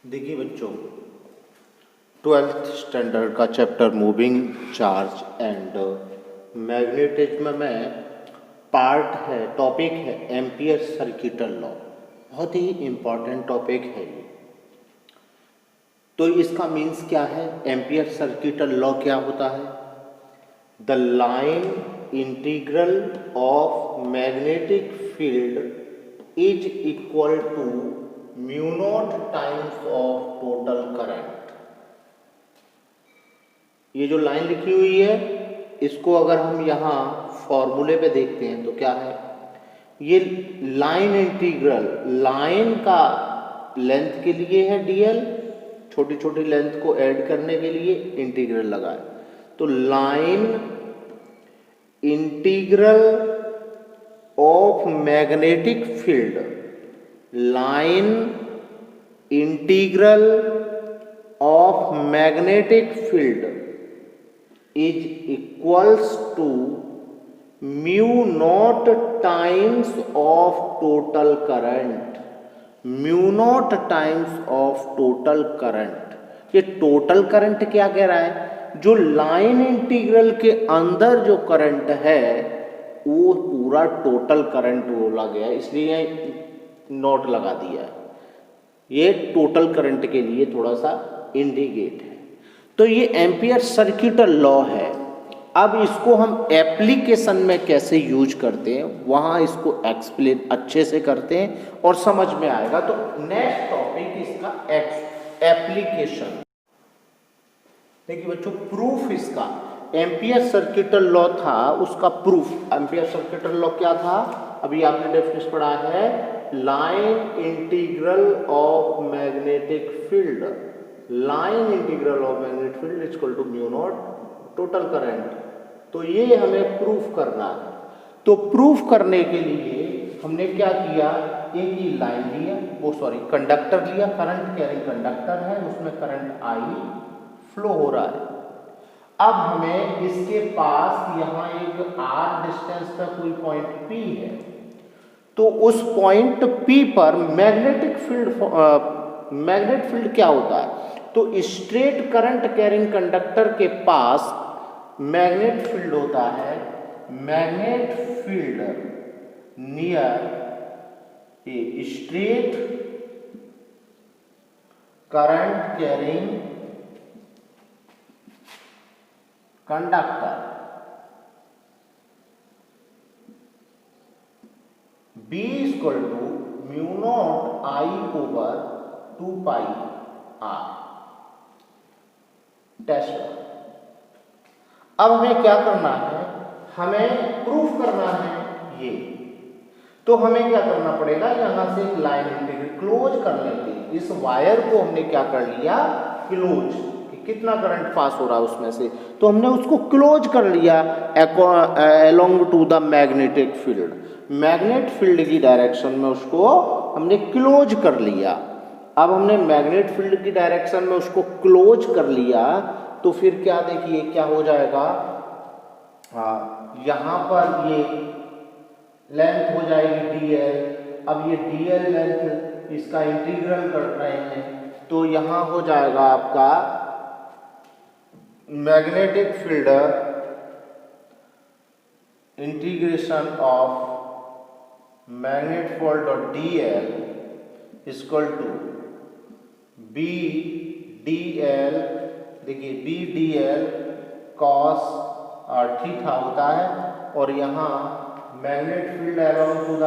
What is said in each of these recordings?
देखिए बच्चों, twelfth standard का chapter moving charge and magnetism में पार्ट है, टॉपिक है एम्पियर सर्किटल लॉ। बहुत ही इम्पॉर्टेंट टॉपिक है ये। तो इसका मीन्स क्या है? एम्पियर सर्किटल लॉ क्या होता है? The line integral of magnetic field is equal to mu naught times of total current. ये जो लाइन लिखी हुई है, इसको अगर हम यहाँ फॉर्मूले पे देखते हैं तो क्या है? ये लाइन इंटीग्रल, लाइन का लेंथ के लिए है डीएल, छोटी छोटी लेंथ को ऐड करने के लिए इंटीग्रल लगाए। तो line integral of magnetic field, line integral of magnetic field is equals to mu naught times of total current. Mu naught times of total current. ये टोटल करंट क्या कह रहा है? जो लाइन इंटीग्रल के अंदर जो करंट है वो पूरा टोटल करंट बोला गया, इसलिए नोट लगा दिया है। ये टोटल करंट के लिए थोड़ा सा इंडिकेट है। तो ये एम्पियर सर्किटल लॉ है। अब इसको हम एप्लीकेशन में कैसे यूज करते हैं वहां इसको एक्सप्लेन अच्छे से करते हैं और समझ में आएगा। तो नेक्स्ट टॉपिक इसका एप्लीकेशन। देखिए बच्चों, प्रूफ इसका एम्पियर सर्किटल लॉ था, उसका प्रूफ। एम्पियर सर्किटल लॉ क्या था? अभी आपने डेफिनेशन पढ़ा है, line integral of magnetic field. Line integral of magnetic field is equal to mu naught total current. तो ये हमें प्रूफ करना है। तो प्रूफ करने के लिए हमने क्या किया? एक ही लाइन लिया, वो सॉरी कंडक्टर लिया, करंट कैरिंग कंडक्टर है, उसमें करंट आई फ्लो हो रहा है। अब हमें इसके पास यहाँ एक r डिस्टेंस पर कोई पॉइंट P है, तो उस पॉइंट P पर मैग्नेटिक फील्ड क्या होता है? तो स्ट्रेट करंट कैरिंग कंडक्टर के पास मैग्नेट फील्ड होता है। Magnet field near a straight current carrying conductor B equal to mu naught I over 2 pi r test. अब हमें क्या करना है? हमें प्रूफ करना है ये। तो हमें क्या करना पड़ेगा? यहां से एक लाइन इंटीग्रल क्लोज कर लेंगे। इस वायर को हमने क्या कर लिया? क्लोज। कितना करंट पास हो रहा है उसमें से, तो हमने उसको क्लोज कर लिया along to the magnetic field. Magnet field की डायरेक्शन में उसको हमने क्लोज कर लिया। अब हमने मैग्नेट फील्ड की डायरेक्शन में उसको क्लोज कर लिया, तो फिर क्या देखिए क्या हो जाएगा? यहां पर ये लेंथ हो जाएगी dl। अब ये dl लेंथ इसका इंटीग्रल कर रहे हैं, तो यहां हो जाएगा आपका magnetic field integration of magnet field dot dl equal to b dl। देखिए b dl cos थीटा होता है, और यहाँ magnet field along to the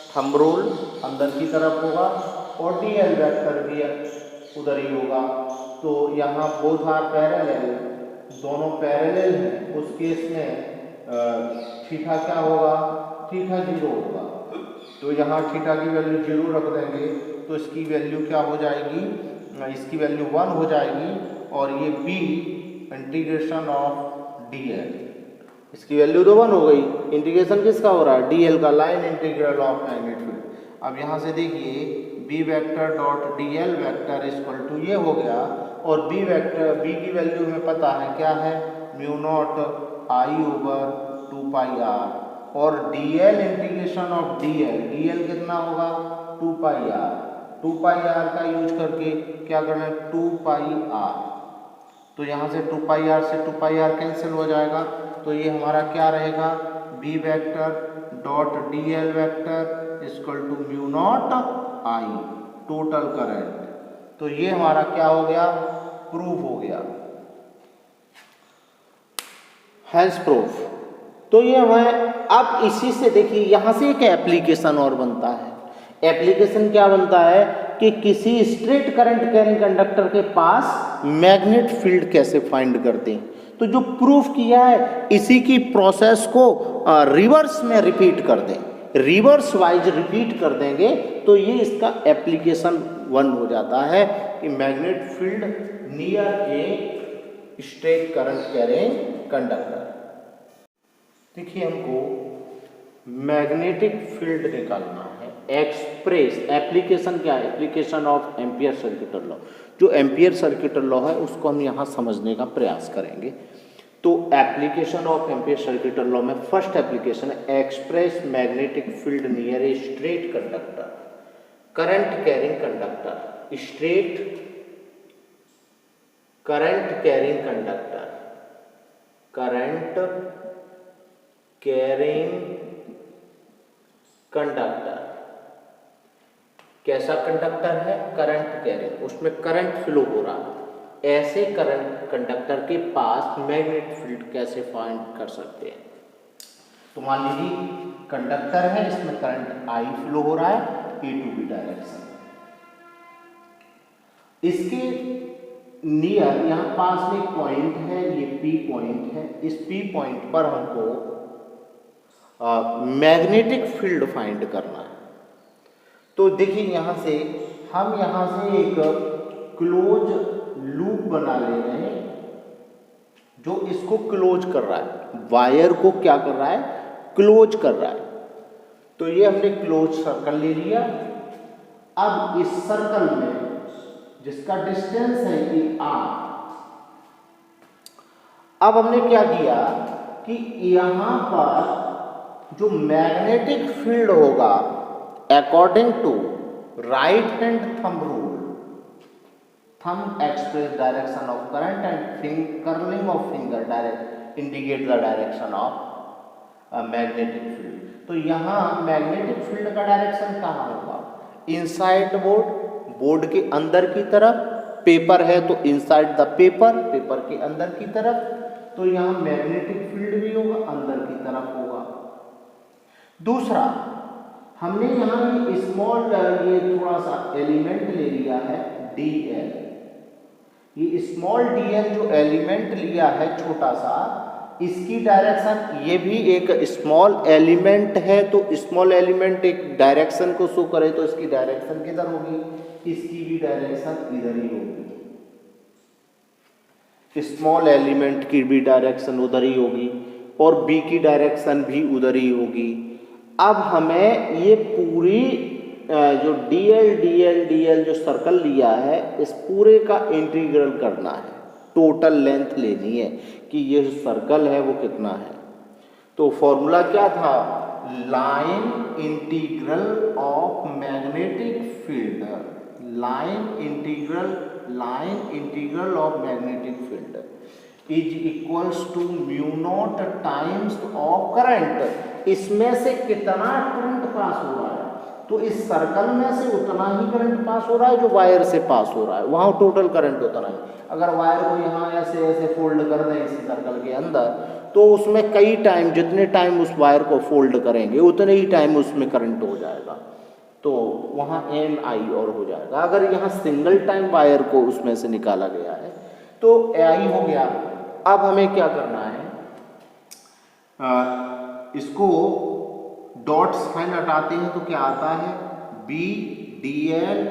thumb rule अंदर की तरफ होगा, और dl वेक्टर भी उधर ही होगा। तो यहाँ बोथ आर पैरेलल, दोनों पैरेलल हैं। उस केस में थीटा क्या होगा? थीटा 0 होगा। तो यहाँ थीटा की वैल्यू 0 रख देंगे, तो इसकी वैल्यू क्या हो जाएगी? इसकी वैल्यू 1 हो जाएगी, और ये b इंटीग्रेशन ऑफ dl, इसकी वैल्यू तो 1 हो गई। इंटीग्रेशन किसका हो रहा है? dl का, line integral of magnet field. अब यहाँ से देखिए b vector dot dl vector equal to ये हो गया, और b वेक्टर, b की वैल्यू हमें पता है क्या है? Mu naught I over 2 pi r, और dl integration of dl, dl कितना होगा? 2 पाई r। 2 पाई आर का यूज करके क्या करना है, 2 पाई आर। तो यहाँ से 2 पाई आर से 2 पाई आर कैंसिल हो जाएगा, तो ये हमारा क्या रहेगा, B vector dot D L vector equal to mu naught I total current. तो ये हमारा क्या हो गया, प्रूफ हो गया, हैंस प्रूफ। तो ये हमें अब इसी से देखिए यहाँ से एक एप्लीकेशन और बनता है। एप्लीकेशन क्या बनता है कि किसी स्ट्रेट करंट कैरिंग कंडक्टर के पास मैग्नेट फील्ड कैसे फाइंड करते हैं। तो जो प्रूफ किया है इसी की प्रोसेस को रिवर्स में रिपीट कर दें, रिवर्स वाइज रिपीट कर देंगे तो ये इसका एप्लीकेशन 1 हो जाता है कि magnet field near a straight current carrying conductor. देखिए हमको मैग्नेटिक फील्ड निकालना है, एक्सप्रेस एप्लीकेशन क्या है, application of Ampere circuital law. जो एम्पियर सर्किटल लॉ है उसको हम यहाँ समझने का प्रयास करेंगे। तो application of Ampere circuital law में फर्स्ट एप्लीकेशन है express magnetic field near a straight conductor current carrying conductor, straight current carrying conductor, current carrying conductor. कैसा कंडक्टर है, करंट कैरिंग, उसमें करंट फ्लो हो रहा है। ऐसे करंट कंडक्टर के पास मैग्नेटिक फील्ड कैसे फाइंड कर सकते हैं। तो मान लीजिए कंडक्टर है, इसमें करंट आई फ्लो हो रहा है ए टू बी डायरेक्शन। इसके नियर यहाँ पास में एक पॉइंट है, ये पी पॉइंट है। इस पी पॉइंट पर हमको मैग्नेटिक फील्ड फाइंड करना है। तो देखिए यहाँ से हम यहाँ से एक क्लोज लूप बना ले रहे हैं जो इसको क्लोज कर रहा है, वायर को क्या कर रहा है, क्लोज कर रहा है। तो ये हमने क्लोज सर्कल ले लिया। अब इस सर्कल में जिसका डिस्टेंस है कि आर, अब हमने क्या किया कि यहां पर जो मैग्नेटिक फील्ड होगा according to right hand thumb rule, thumb express direction of current and curling of finger direct indicate the direction of magnetic field। तो यहाँ मैग्नेटिक फील्ड का डायरेक्शन कहाँ होगा, इनसाइड बोर्ड, बोर्ड के अंदर की तरफ, पेपर है तो इनसाइड द पेपर, पेपर के अंदर की तरफ। तो यहाँ मैग्नेटिक फील्ड भी होगा, अंदर की तरफ होगा। दूसरा हमने यहाँ ये स्मॉल ये थोड़ा सा एलिमेंट ले लिया है डी एल। ये स्मॉल डी एल जो एलिमेंट लिया है छोटा सा, इसकी डायरेक्शन, ये भी एक स्मॉल एलिमेंट है तो स्मॉल एलिमेंट एक डायरेक्शन को शो करे तो इसकी डायरेक्शन किधर होगी, इसकी भी डायरेक्शन इधर ही होगी। स्मॉल एलिमेंट की भी डायरेक्शन उधर ही होगी और बी की डायरेक्शन भी उधर ही होगी। अब हमें ये पूरी जो डीएल जो सर्कल लिया है इस पूरे का इंटीग्रल करना है, टोटल लेंथ लेनी है कि ये सर्कल है वो कितना है। तो फॉर्मूला क्या था, line integral of magnetic field, line integral of magnetic field is equals to mu naught times of current. इसमें से कितना करंट पास हो रहा है, तो इस सर्कल में से उतना ही करंट पास हो रहा है जो वायर से पास हो रहा है, वहाँ टोटल करंट उतना ही। अगर वायर को यहाँ ऐसे ऐसे फोल्ड कर दें इसी सर्कल के अंदर, तो उसमें कई टाइम, जितने टाइम उस वायर को फोल्ड करेंगे उतने ही टाइम उसमें करंट हो जाएगा, तो वहाँ एन आई और हो जाएगा। अगर यहाँ सिंगल टाइम वायर को उसमें से निकाला गया है तो आई हो गया। अब हमें क्या करना है, इसको डॉट साइन हटाते हैं तो क्या आता है, B D L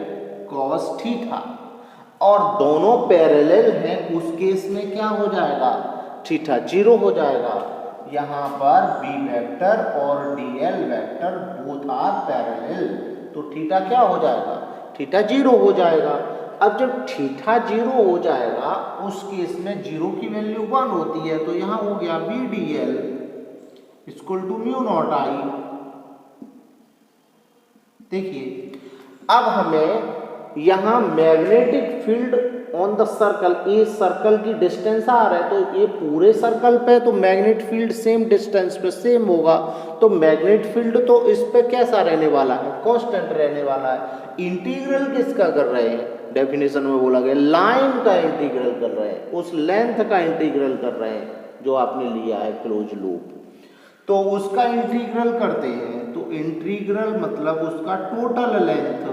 cos theta, और दोनों पैरेलल हैं उस केस में क्या हो जाएगा, थीटा 0 हो जाएगा। यहाँ पर बी वेक्टर और D L vector both are parallel, तो थीटा क्या हो जाएगा, थीटा 0 हो जाएगा। अब जब थीटा 0 हो जाएगा उस केस में 0 की वैल्यू 1 होती है, तो यहाँ हो गया B D L equal to mu naught I. देखिए अब हमें यहाँ magnetic field on the circle, ये सर्कल की डिस्टेंस आर है, तो ये पूरे सर्कल पे तो मैग्नेट फील्ड सेम डिस्टेंस पे सेम होगा, तो मैग्नेट फील्ड तो इस पे कैसा रहने वाला है, कांस्टेंट रहने वाला है। इंटीग्रल किसका कर रहे हैं, डेफिनेशन में बोला गया लाइन का इंटीग्रल कर रहे हैं, उस लेंथ का इंटीग्रल कर रहे हैं जो आपने लिया है क्लोज लूप, तो उसका इंटीग्रल करते हैं, तो इंटीग्रल मतलब उसका टोटल लेंथ,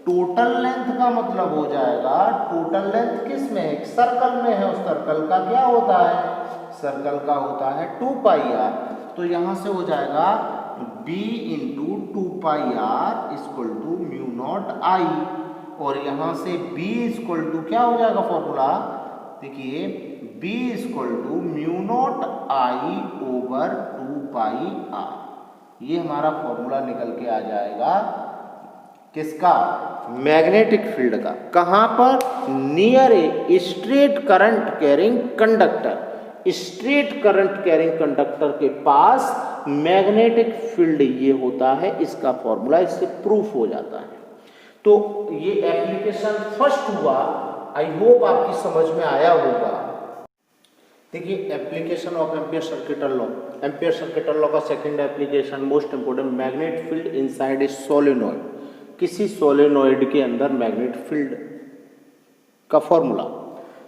टोटल लेंथ का मतलब हो जाएगा, टोटल लेंथ किस में है, सर्कल में है, उस सर्कल का क्या होता है, सर्कल का होता है 2 पाई आर, तो यहां से हो जाएगा b into 2 pi R equal to mu naught I, और यहां से b इक्वल टू क्या हो जाएगा फॉर्मूला, देखिए b equal to mu naught I over 2 pi R, ये हमारा फॉर्मूला निकल के आ जाएगा किसका, मैग्नेटिक फील्ड का। कहां पर, near a straight current carrying conductor, straight current carrying conductor के पास मैग्नेटिक फील्ड ये होता है, इसका फॉर्मूला इससे प्रूफ हो जाता है। तो ये एप्लीकेशन फर्स्ट हुआ, आई होप आपकी समझ में आया होगा। देखिए application of Ampere circuital law, Ampere circuital law का second application most important, magnet field inside a solenoid, किसी सोलेनॉइड के अंदर मैग्नेट फील्ड का फॉर्मूला।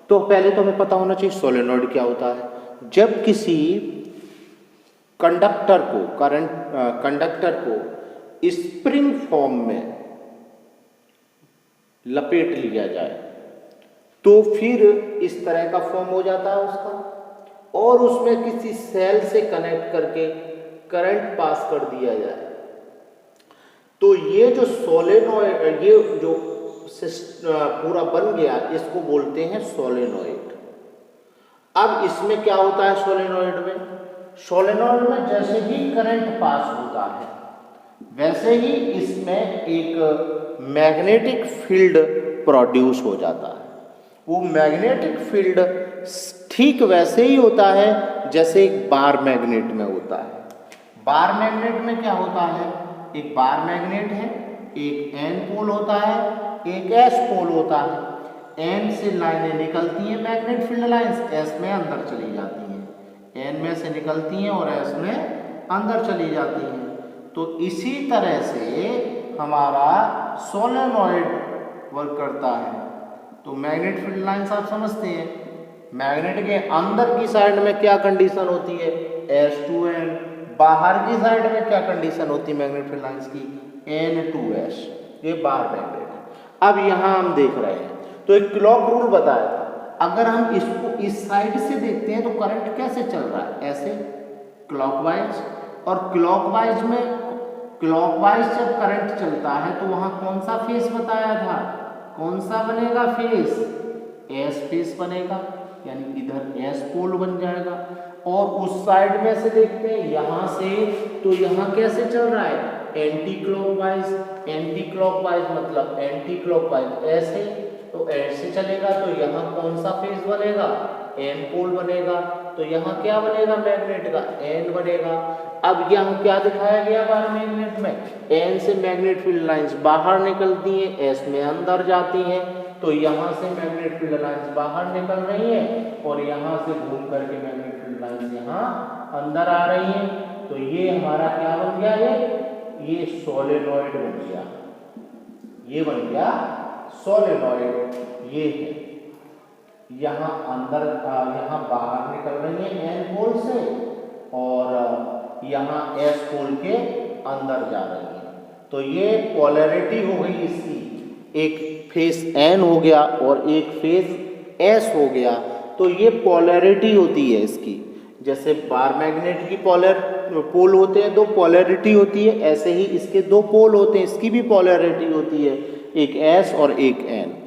तो पहले तो हमें पता होना चाहिए सोलेनॉइड क्या होता है। जब किसी कंडक्टर को कंडक्टर को स्प्रिंग फॉर्म में लपेट लिया जाए तो फिर इस तरह का फॉर्म हो जाता है उसका, और उसमें किसी सेल से कनेक्ट करके करंट पास कर दिया जाए, तो ये जो सोलेनॉइड, ये जो पूरा बन गया, इसको बोलते हैं सोलेनॉइड। अब इसमें क्या होता है सोलेनॉइड में, सोलेनॉइड में जैसे ही करंट पास होता है वैसे ही इसमें एक मैग्नेटिक फील्ड प्रोड्यूस हो जाता है। वो मैग्नेटिक फील्ड ठीक वैसे ही होता है जैसे एक बार मैग्नेट में होता है। बार मैग्नेट में क्या होता है, एक बार मैग्नेट है, एक एन पोल होता है, एक एस पोल होता है। एन से लाइनें निकलती हैं मैग्नेट फील्ड लाइंस, एस में अंदर चली जाती हैं, एन में से निकलती हैं और एस में अंदर चली जाती हैं। तो इसी तरह से हमारा सोलेनॉइड वर्क करता है। तो मैग्नेट फील्ड लाइंस आप समझते हैं, मैग्नेट के अंदर की साइड में क्या कंडीशन होती है, S2N, बाहर की साइड में क्या कंडीशन होती है मैग्नेट फील्ड लाइंस की, N2S, ये बार मैग्नेट है। अब यहाँ हम देख रहे हैं, तो एक क्लॉक रूल बताया था, अगर हम इसको इस साइड से देखते हैं तो करंट कैसे चल रहा है, ऐसे क्लॉकवाइज, और क्लॉकवाइज में क्लॉकवाइज जब करंट चलता है तो वहां कौन सा फेस बताया था, कौन सा बनेगा फेस, एस फेस बनेगा, यानी इधर एस पोल बन जाएगा। और उस साइड में से देखते हैं यहां से, तो यहां कैसे चल रहा है, एंटी क्लॉकवाइज, एंटी क्लॉकवाइज मतलब एंटी क्लॉकवाइज ऐसे, तो ऐसे चलेगा, तो यहाँ कौन सा फेस बनेगा, एन पोल बनेगा, तो यहाँ क्या बनेगा मैग्नेट का, एन बनेगा। अब यहाँ क्या दिखाया गया बार मैग्नेट में, एन से मैग्नेट फील्ड लाइंस बाहर निकलती हैं, एस में अंदर जाती हैं, तो यहाँ से मैग्नेट फील्ड लाइंस बाहर निकल रही हैं और यहाँ से घूम करके मैग्नेट फील्ड लाइंस यहाँ अंदर आ रही हैं। तो ये हमारा क्या बन गया, ये सोलेनॉइड बन गया, ये बन गया सोलेनॉइड। ये है यहाँ अंदर, यहाँ बाहर निकल रही है एन पोल से और यहाँ एस पोल के अंदर जा रही है। तो ये पोलैरिटी हो गई इसकी, एक फेस एन हो गया और एक फेस एस हो गया। तो ये पोलैरिटी होती है इसकी, जैसे बार मैग्नेट की पोल होते हैं, दो पोलैरिटी होती है, ऐसे ही इसके दो पोल होते हैं, इसकी भी पोलैरिटी होती है, एक एस और एक एन।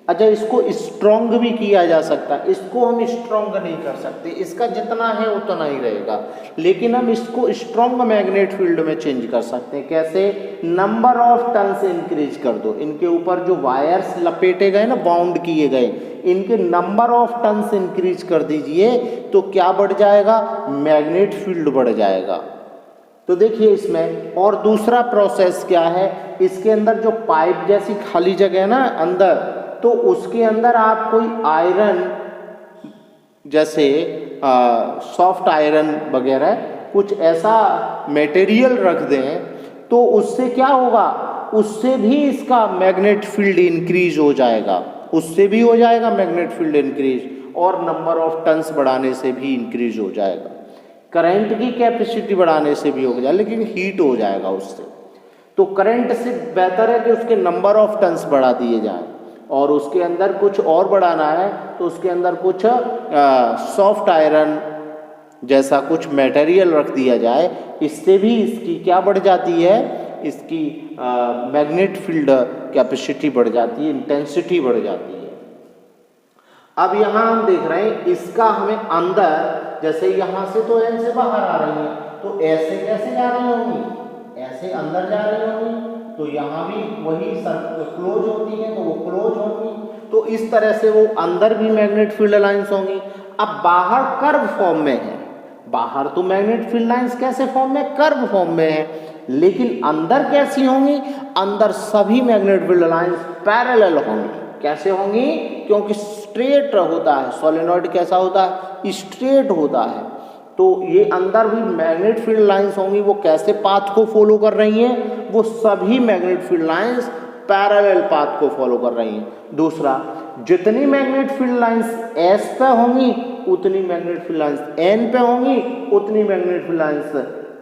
अच्छा, इसको स्ट्रॉन्ग भी किया जा सकता है, इसको हम स्ट्रॉन्ग नहीं कर सकते, इसका जितना है उतना ही रहेगा, लेकिन हम इसको स्ट्रॉन्ग मैग्नेट फील्ड में चेंज कर सकते हैं। कैसे, नंबर ऑफ टर्न्स इंक्रीज कर दो, इनके ऊपर जो वायर्स लपेटे गए ना, बाउंड किए गए, इनके नंबर ऑफ टर्न्स इंक्रीज कर दीजिए तो क्या बढ़ जाएगा, मैग्नेट फील्ड बढ़ जाएगा। तो देखिए इसमें और दूसरा प्रोसेस क्या है, इसके अंदर जो पाइप जैसी खाली जगह है ना अंदर, तो उसके अंदर आप कोई आयरन जैसे सॉफ्ट आयरन वगैरह कुछ ऐसा मटेरियल रख दें, तो उससे क्या होगा, उससे भी इसका मैग्नेट फील्ड इंक्रीज हो जाएगा, उससे भी हो जाएगा मैग्नेट फील्ड इंक्रीज, और नंबर ऑफ टन्स बढ़ाने से भी इंक्रीज हो जाएगा, करंट की कैपेसिटी बढ़ाने से भी हो जाएगा, लेकिन हीट हो जाएगा उससे। तो करंट से बेहतर है कि उसके नंबर ऑफ टन्स बढ़ा दिए जाएं, और उसके अंदर कुछ और बढ़ाना है तो उसके अंदर कुछ सॉफ्ट आयरन जैसा कुछ मटेरियल रख दिया जाए, इससे भी इसकी क्या बढ़ जाती है, इसकी मैग्नेट फील्ड कैपेसिटी बढ़ जाती है, इंटेंसिटी बढ़ जाती है। अब यहाँ हम देख रहे हैं इसका हमें अंदर, जैसे यहाँ से तो एन से बाहर आ रही है, तो ऐसे कैसे जा रही होंगी, ऐसे अंदर जा रही होंगी, तो यहाँ भी वही क्लोज होती है तो वो क्लोज होंगी, तो इस तरह से वो अंदर भी मैग्नेट फील्ड लाइंस होंगी। अब बाहर कर्व फॉर्म में है, बाहर तो मैग्नेट फील्ड लाइंस कैसे फॉर्म में, कर्व फॉर्म में है, लेकिन अंदर कैसी होंगी, अंदर सभी मैग्नेट फील्ड लाइंस पैरेलल होंगी। कैसे होंगी, क्योंकि स्ट्रेट होता है सोलेनॉइड, कैसा होता है, स्ट्रेट होता है, तो ये अंदर भी मैग्नेट फील्ड लाइंस होंगी। वो कैसे पाथ को फॉलो कर रही हैं, वो सभी magnet field lines parallel path को फॉलो कर रही हैं। दूसरा, जितनी मैग्नेट फील्ड लाइंस एस पे होंगी उतनी मैग्नेट फील्ड लाइंस एन पे होंगी, उतनी मैग्नेट फील्ड लाइंस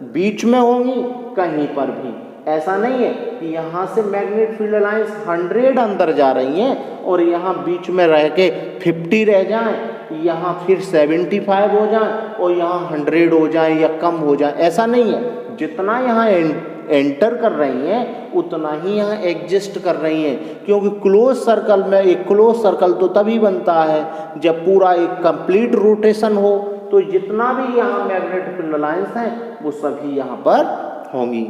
बीच में होंगी। कहीं पर भी ऐसा नहीं है कि यहाँ से मैग्नेट फील्ड लाइंस 100 अंदर जा रही हैं और यहाँ बीच में रह के 50 रह जाएं, यहाँ फिर 75 हो जाएं और यहाँ 100 हो जाएं या कम हो जाएं, ऐसा नहीं है। जितना यहाँ एंटर कर रही हैं उतना ही यहाँ एग्जिस्ट कर रही हैं, क्योंकि क्लोज सर्कल में, एक क्लोज सर्कल तो तभी बनता है जब पूरा एक कंप्लीट रोटेशन हो, तो जितना भी यहाँ मैग्नेट फील्ड लाइंस हैं वो सभी यहाँ पर होंगी।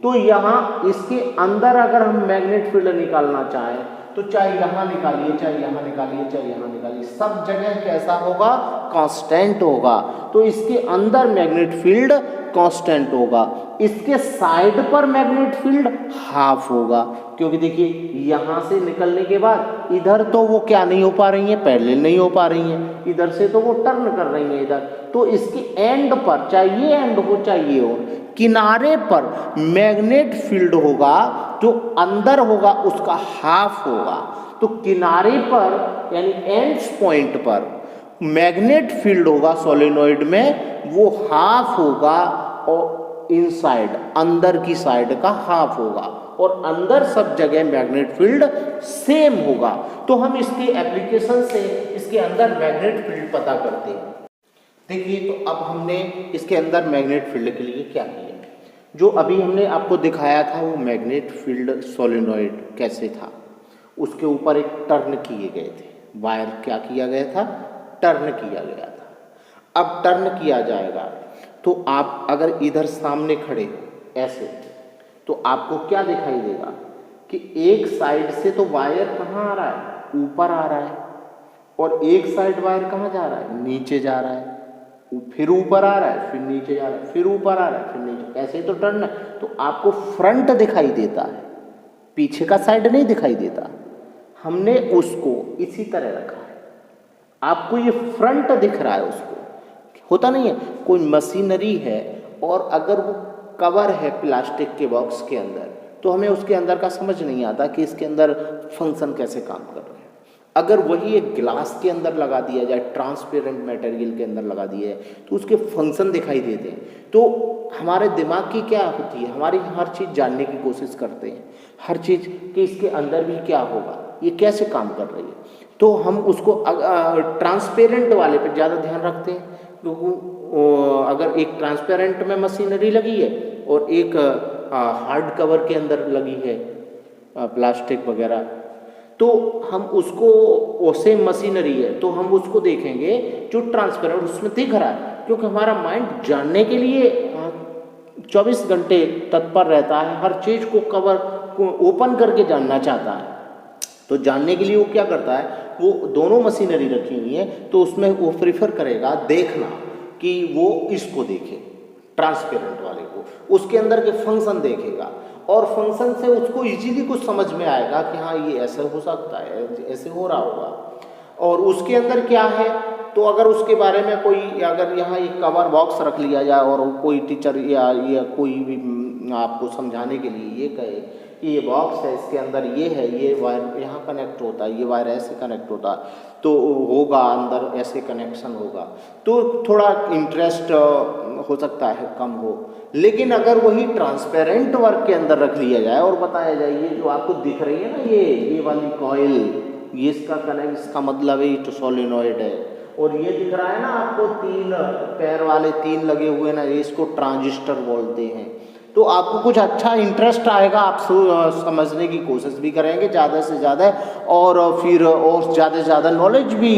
तो यहाँ इसके अंदर अगर हम मैग्नेट फील्ड निकालना चाहें तो चाहे यहाँ निकालिए, चाहे यहाँ निकालिए, चाहे यहाँ निकालिए, सब जगह कैसा होगा, कांस्टेंट होगा। तो इसके अंदर मैग्नेट फील्ड कांस्टेंट होगा, इसके साइड पर मैग्नेट फील्ड हाफ होगा, क्योंकि देखिए यहाँ से निकलने के बाद इधर तो वो क्या नहीं हो पा रही हैं, पैरेलल नहीं हो पा रही हैं, इधर से तो वो टर्न कर रही हैं इधर, तो इसके एंड पर, चाहे ये एंड हो चाहे ये हो, किनारे पर मैग्नेट फील्ड होगा, जो अंदर होगा उसका हाफ होगा। तो किनारे पर यानी एंड्स पॉइंट पर मैग्नेट फील्ड होगा सोलेनॉइड में, वो हाफ होगा, और इनसाइड अंदर की साइड का हाफ होगा, और अंदर सब जगह मैग्नेट फील्ड सेम होगा। तो हम इसके एप्लीकेशन से इसके अंदर मैग्नेट फील्ड पता करते हैं। देखिए, तो अब हमने इसके अंदर मैग्नेट फील्ड के लिए क्या किया, जो अभी हमने आपको दिखाया था वो मैग्नेट फील्ड सोलेनॉइड कैसे था, उसके ऊपर एक टर्न किए गए थे, वायर क्या किया गया था, टर्न किया गया था। अब टर्न किया जाएगा तो आप अगर इधर सामने खड़े हो ऐसे, तो आपको क्या दिखाई देगा कि एक साइड से तो वायर कहाँ आ रहा है, ऊपर आ रहा है, और एक साइड वायर कहाँ जा रहा है, नीचे जा रहा है, फिर ऊपर आ रहा है, फिर नीचे जा रहा है, फिर ऊपर आ रहा है, फिर नीचे, ऐसे ही तो टर्न है। तो आपको फ्रंट दिखाई देता है, पीछे का साइड नहीं दिखाई देता। हमने उसको इसी तरह रखा है, आपको ये फ्रंट दिख रहा है, उसको होता नहीं है, कोई मशीनरी है और अगर वो कवर है प्लास्टिक के बॉक्स के अंदर, तो हमें उसके अंदर का समझ नहीं आता कि इसके अंदर फंक्शन कैसे काम कर रहे हैं। अगर वही एक ग्लास के अंदर लगा दिया जाए, ट्रांसपेरेंट मटेरियल के अंदर लगा दिया है, तो उसके फंक्शन दिखाई देते हैं। तो हमारे दिमाग की क्या होती है, हमारी हर चीज़ जानने की कोशिश करते हैं, हर चीज़ कि इसके अंदर भी क्या होगा, ये कैसे काम कर रही है। तो हम उसको ट्रांसपेरेंट वाले पे ज़्यादा ध्यान रखते हैं, क्योंकि अगर एक ट्रांसपेरेंट में मशीनरी लगी है और एक हार्ड कवर के अंदर लगी है प्लास्टिक वगैरह, तो हम उसको, उसे मशीनरी है तो हम उसको देखेंगे जो ट्रांसपेरेंट उसमें दिख रहा है, क्योंकि हमारा माइंड जानने के लिए 24 घंटे तत्पर रहता है, हर चीज़ को कवर को ओपन करके जानना चाहता है। तो जानने के लिए वो क्या करता है, वो दोनों मशीनरी रखी हुई है, तो उसमें वो प्रीफर करेगा देखना कि वो इसको देखे, ट्रांसपेरेंट वाले को, उसके अंदर के फंक्शन देखेगा और फंक्शन से उसको इजीली कुछ समझ में आएगा कि हाँ ये ऐसे हो सकता है, ऐसे हो रहा होगा। और उसके अंदर क्या है, तो अगर उसके बारे में कोई, अगर यहाँ एक कवर बॉक्स रख लिया जाए और कोई टीचर या कोई भी आपको समझाने के लिए ये कहे कि ये बॉक्स है, इसके अंदर ये है, ये वायर यहाँ कनेक्ट होता है, ये वायर ऐसे कनेक्ट होता है, तो होगा अंदर ऐसे कनेक्शन होगा, तो थोड़ा इंटरेस्ट हो सकता है कम हो। लेकिन अगर वही ट्रांसपेरेंट वर्क के अंदर रख लिया जाए और बताया जाए ये जो आपको दिख रही है ना, ये वाली कॉइल, ये इसका मतलब है ये तो सोलेनॉइड है, और ये दिख रहा है ना आपको 3 पैर वाले 3 लगे हुए ना, ये इसको ट्रांजिस्टर बोलते हैं। तो आपको कुछ अच्छा इंटरेस्ट आएगा, आप समझने की कोशिश भी करेंगे ज़्यादा से ज़्यादा, और फिर और ज़्यादा से ज़्यादा नॉलेज भी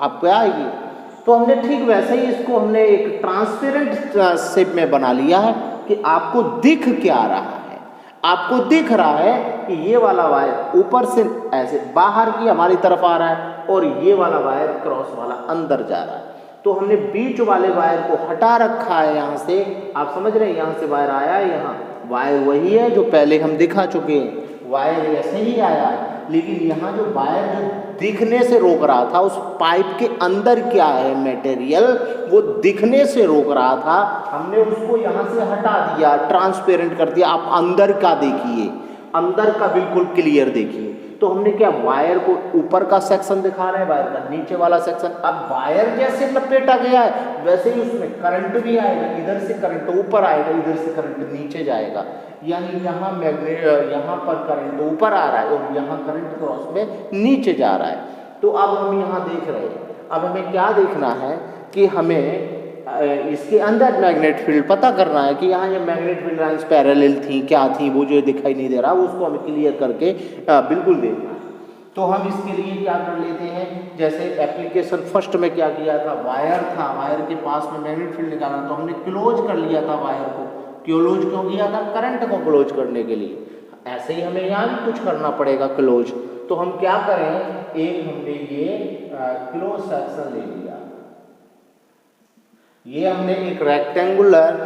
आपको आएगी। तो हमने ठीक वैसे ही इसको हमने एक ट्रांसपेरेंट शेप में बना लिया है कि आपको दिख क्या रहा है, आपको दिख रहा है कि ये वाला वायर ऊपर से ऐसे बाहर की हमारी तरफ आ रहा है और ये वाला वायर क्रॉस वाला अंदर जा रहा है। तो हमने बीच वाले वायर को हटा रखा है यहाँ से, आप समझ रहे हैं, यहाँ से वायर आया है, यहाँ वायर वही है जो पहले हम दिखा चुके हैं, वायर ऐसे ही आया है, लेकिन यहाँ जो वायर जो दिखने से रोक रहा था, उस पाइप के अंदर क्या है मटेरियल, वो दिखने से रोक रहा था, हमने उसको यहाँ से हटा दिया, ट्रांसपेरेंट कर दिया। आप अंदर का देखिए, अंदर का बिल्कुल क्लियर देखिए। तो हमने क्या, वायर को ऊपर का सेक्शन दिखा रहे हैं, वायर का नीचे वाला सेक्शन। अब वायर जैसे लपेटा गया है वैसे ही उसमें करंट भी आएगा, इधर से करंट ऊपर आएगा, इधर से करंट नीचे जाएगा, यानी यहाँ यहाँ पर करंट ऊपर आ रहा है और यहाँ करंट क्रॉस में नीचे जा रहा है। तो अब हम यहाँ देख रहे हैं, अब हमें क्या देखना है कि हमें इसके अंदर मैग्नेट फील्ड पता करना है कि यहाँ ये मैग्नेट फील्ड लाइंस पैरेलल थी, क्या थी, वो जो दिखाई नहीं दे रहा, उसको हमें क्लियर करके बिल्कुल देखना है। तो हम इसके लिए क्या कर लेते हैं, जैसे एप्लीकेशन फर्स्ट में क्या किया था, वायर था, वायर के पास में मैग्नेट फील्ड निकालना, तो हमने क्लोज कर लिया था वायर को। क्लोज क्यों किया था, करंट को क्लोज करने के लिए। ऐसे ही हमें यहाँ भी कुछ करना पड़ेगा क्लोज। तो हम क्या करें, एक हमने ये क्लोज सेक्शन ले लिया, ये हमने एक रेक्टेंगुलर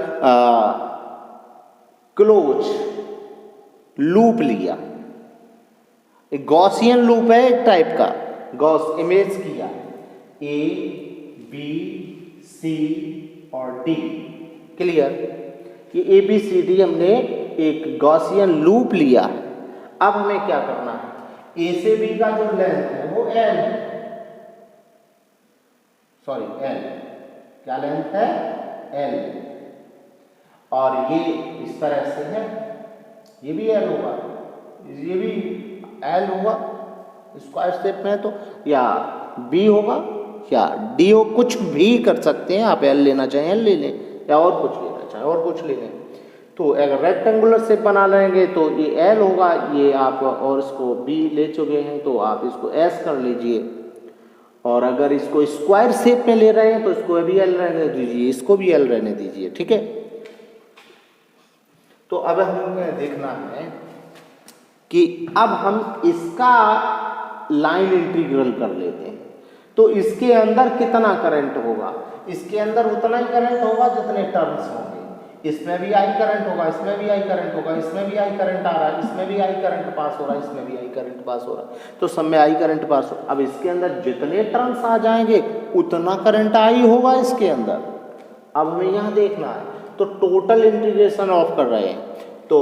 क्लोज लूप लिया, एक गॉसियन लूप है एक टाइप का, गॉस इमेज किया, ए बी सी और डी, क्लियर। ये ए बी सी डी हमने एक गॉसियन लूप लिया है। अब हमें क्या करना है, ए से बी का जो लेंथ है वो एल, सॉरी एल, क्या लेंथ है, एल, और ये इस तरह से है, ये भी एल होगा, ये भी एल होगा स्क्वायर शेप में, तो या बी होगा या डी हो, कुछ भी कर सकते हैं आप, एल लेना चाहें एल ले लें, या और कुछ लेना चाहें और कुछ ले लें। तो अगर रेक्टेंगुलर शेप बना लेंगे तो ये एल होगा, ये आप और इसको बी ले चुके हैं तो आप इसको एस कर लीजिए, और अगर इसको स्क्वायर शेप में ले रहे हैं तो इसको भी एल रहने दीजिए, इसको भी एल रहने दीजिए, ठीक है। तो अब हमें देखना है कि अब हम इसका लाइन इंटीग्रल कर लेते हैं। तो इसके अंदर कितना करंट होगा, इसके अंदर उतना ही करंट होगा जितने टर्न्स होंगे, इसमें भी आई करंट होगा, इसमें भी आई करंट होगा, इसमें भी आई करंट आ रहा है, इसमें भी आई करंट पास हो रहा है, इसमें भी आई करंट पास हो रहा है, तो सब में आई करंट पास हो। अब इसके अंदर जितने टर्न्स आ जाएंगे उतना करंट आई होगा इसके अंदर। अब हमें यहाँ देखना है, तो टोटल इंटीग्रेशन ऑफ कर रहे हैं, तो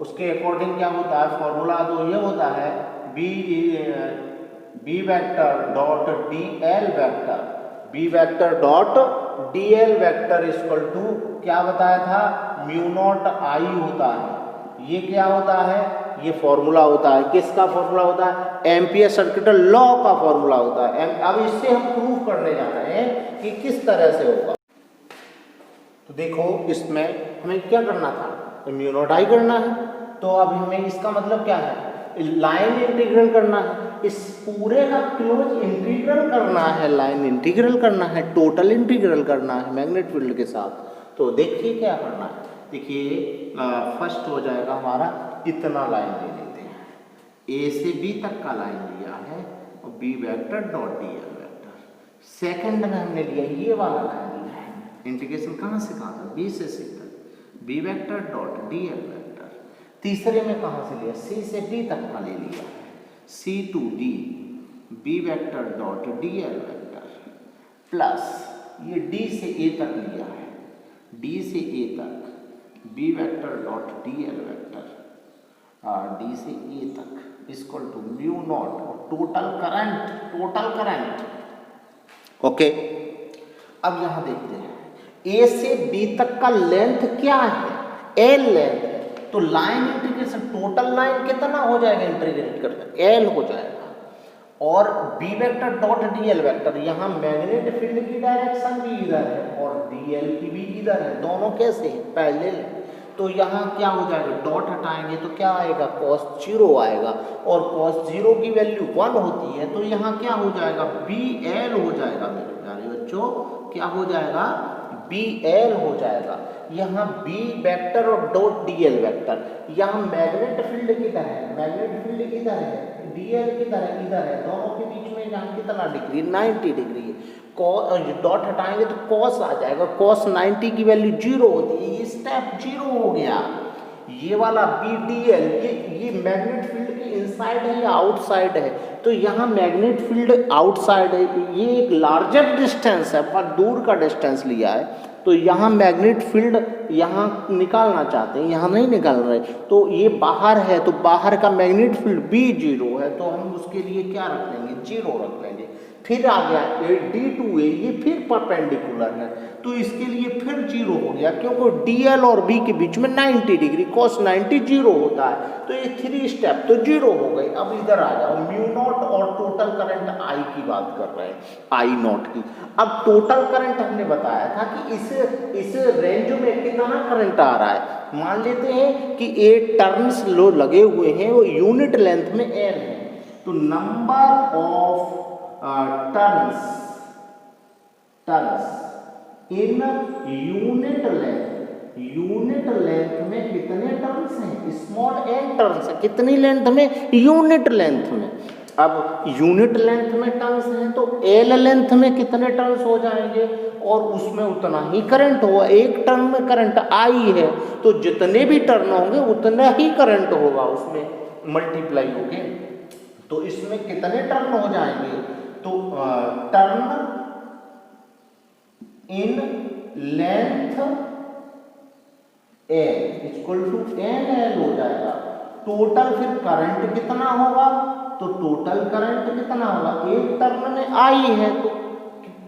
उसके अकॉर्डिंग क्या होता है, फॉर्मूला तो ये होता है B vector dot D L vector, B vector dot D L vector equal to क्या बताया था, म्यू नॉट आई होता है। ये क्या होता है, ये फॉर्मूला होता है, किसका फॉर्मूला होता है, एम्पियर सर्किटल लॉ का फॉर्मूला होता है। अब इससे हम प्रूव करने जा रहे हैं कि किस तरह से होगा। तो देखो इसमें हमें क्या करना था, म्यू नॉट आई करना है, तो अब हमें इसका मतलब क्या है, लाइन इंटीग्रल करना है, इस पूरे का क्लोज इंटीग्रल करना है, लाइन इंटीग्रल करना है, टोटल इंटीग्रल करना है मैग्नेट फील्ड के साथ। तो देखिए क्या करना है, देखिए फर्स्ट हो जाएगा हमारा, इतना लाइन ले लेते हैं, ए से बी तक का लाइन लिया है और B vector dot D L vector. Second में हमने लिया ये वाला लाइन लिया है, इंटीग्रेशन कहाँ से कहाँ तक, बी से सी तक, B vector dot D L vector. तीसरे में कहाँ से लिया, सी से डी तक का ले लिया, C to D B vector dot D L vector plus ये डी से ए तक लिया है, डी से ए तक B vector dot D L vector और डी से ए तक इक्वल टू म्यू नॉट और टोटल करंट ओके। अब यहां देखते हैं ए से बी तक का लेंथ क्या है, एल लेंथ है, तो लाइन इंटीग्रेशन टोटल लाइन कितना हो जाएगा इंटीग्रेट करके, एल हो जाएगा। और B vector dot D L vector, यहाँ मैग्नेट फील्ड की डायरेक्शन भी इधर है और डी एल की भी इधर है, दोनों कैसे है पैरेलल, तो यहाँ क्या हो जाएगा, डॉट हटाएंगे तो क्या आएगा, cos 0 आएगा और cos 0 की वैल्यू 1 होती है, तो यहाँ क्या हो जाएगा, बी एल हो जाएगा मेरे प्यारे बच्चों, क्या हो जाएगा, बी एल हो जाएगा। यहाँ बी वेक्टर और डॉट डी एल वेक्टर, यहाँ मैग्नेट फील्ड किधर है, मैग्नेट फील्ड किधर है, डी एल किधर है, इधर है, दोनों के बीच में यहाँ कितना डिग्री, 90 डिग्री है। डॉट हटाएंगे तो कॉस आ जाएगा, कॉस 90 की वैल्यू 0 होती है, ये स्टेप 0 हो गया। ये वाला बी डी एल ये मैग्नेट फील्ड के इनसाइड है या आउटसाइड है, तो यहाँ मैग्नेट फील्ड आउटसाइड है, ये एक लार्जर डिस्टेंस है पर दूर का डिस्टेंस लिया है, तो यहाँ मैग्नेट फील्ड यहाँ निकालना चाहते हैं, यहाँ नहीं निकाल रहे, तो ये बाहर है, तो बाहर का मैग्नेट फील्ड बी 0 है, तो हम उसके लिए क्या रख लेंगे, 0 रख लेंगे। फिर आ गया डी टू ए, ये फिर परपेंडिकुलर है, तो इसके लिए फिर 0 हो गया, क्योंकि डी एल और बी के बीच में 90 डिग्री, cos 90 0 होता है, तो ये 3 स्टेप तो 0 हो गए। अब इधर आ जाओ, म्यू नॉट और टोटल करंट आई की बात कर रहे हैं, आई नॉट की। अब टोटल करंट हमने बताया था कि इस रेंज में कितना करंट आ रहा है, मान लेते हैं कि 8 टर्न्स लो लगे हुए हैं, वो यूनिट लेंथ में एन है, तो number of turns in unit length में कितने टर्न्स हैं, स्मॉल एन टर्न्स है, कितनी लेंथ में, यूनिट लेंथ में। अब यूनिट लेंथ में टर्न्स हैं तो एल लेंथ में कितने टर्न्स हो जाएंगे, और उसमें उतना ही करंट होगा, एक टर्न में करंट आई है तो जितने भी टर्न होंगे उतना ही करंट होगा, उसमें मल्टीप्लाई होंगे, तो इसमें कितने टर्न हो जाएंगे, तो turn in length L equal to N L हो जाएगा। टोटल फिर करंट कितना होगा, तो टोटल करंट कितना होगा, एक टर्न में आई है तो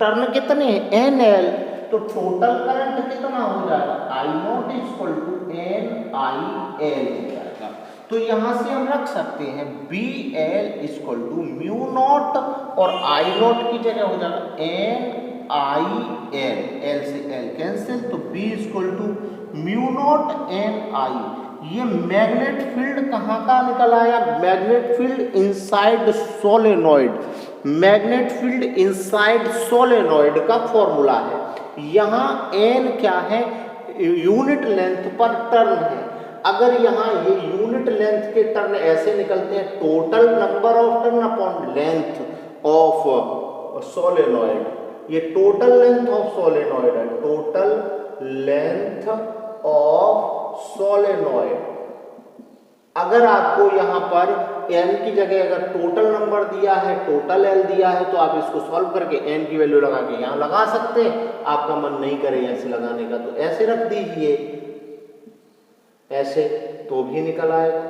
टर्न कितने हैं, एन एल, तो टोटल करंट कितना हो जाएगा, I naught equal to N I L हो जाएगा। तो यहां से हम रख सकते हैं B L equal to mu naught और आई नॉट की जगह हो जाएगा एन आई एल, एल से एल कैंसिल, तो B equal to mu naught N I. ये मैग्नेट फील्ड कहाँ का निकल आया, magnet field inside solenoid, magnet field inside solenoid का फॉर्मूला है। यहाँ एन क्या है, यूनिट लेंथ पर टर्न है। अगर यहाँ ये यूनिट लेंथ के टर्न ऐसे निकलते हैं, total number of turn upon length of solenoid, ये टोटल लेंथ ऑफ सोलेनॉइड है, टोटल लेंथ ऑफ सोलेनॉइड। अगर आपको यहाँ पर n की जगह अगर टोटल नंबर दिया है, टोटल l दिया है, तो आप इसको सॉल्व करके n की वैल्यू लगा के यहाँ लगा सकते हैं। आपका मन नहीं करे ऐसे लगाने का तो ऐसे रख दीजिए, ऐसे तो भी निकल आएगा।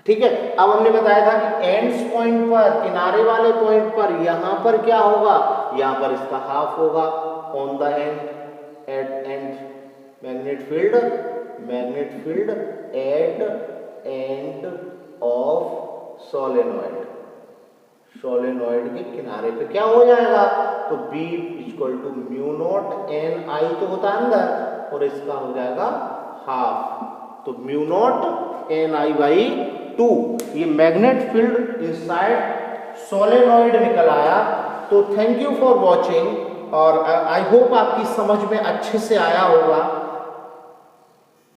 ठीक है, अब हमने बताया था कि एंड्स पॉइंट पर, किनारे वाले पॉइंट पर यहाँ पर क्या होगा, यहाँ पर इसका हाफ होगा on the end, at end magnet field at end of solenoid, solenoid के किनारे पे क्या हो जाएगा, तो B equal to mu naught N I तो होता है अंदर और इसका हो जाएगा हाफ, तो mu naught N I by 2। ये मैग्नेट फील्ड इनसाइड सोलेनॉइड निकल आया। तो थैंक यू फॉर वॉचिंग, और आई होप आपकी समझ में अच्छे से आया होगा।